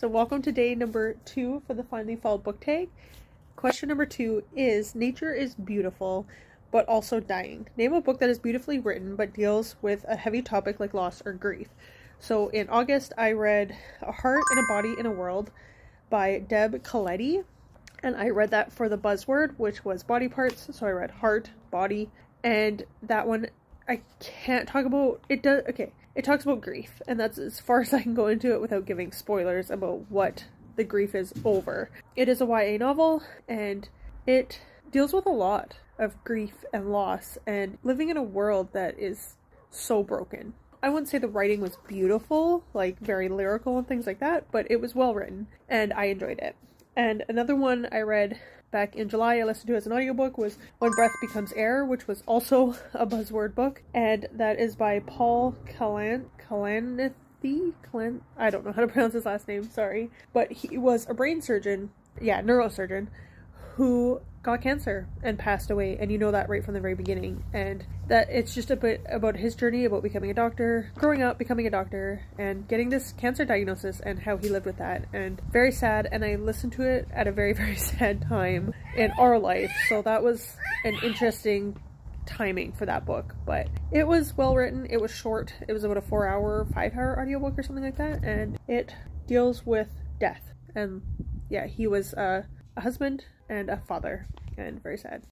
So welcome to day number 2 for the Finally Fall book tag. Question number 2 is, nature is beautiful, but also dying. Name a book that is beautifully written, but deals with a heavy topic like loss or grief. So in August, I read A Heart and a Body in a World by Deb Coletti. And I read that for the buzzword, which was body parts. So I read heart, body, and that one I can't talk about. It talks about grief, and that's as far as I can go into it without giving spoilers about what the grief is over. It is a YA novel, and it deals with a lot of grief and loss and living in a world that is so broken. I wouldn't say the writing was beautiful, like very lyrical and things like that, but it was well written, and I enjoyed it. And another one I read back in July, I listened to as an audiobook, was When Breath Becomes Air, which was also a buzzword book, and that is by Paul Kalanithi. I don't know how to pronounce his last name, sorry. But he was a brain surgeon, neurosurgeon, who got cancer and passed away, and you know that right from the very beginning. And that it's just a bit about his journey about becoming a doctor, growing up, becoming a doctor, and getting this cancer diagnosis and how he lived with that. And very sad, and I listened to it at a very, very sad time in our life, so that was an interesting timing for that book. But it was well written, it was short, it was about a 5-hour audiobook or something like that, and it deals with death. And yeah, he was a husband and a father, and very sad.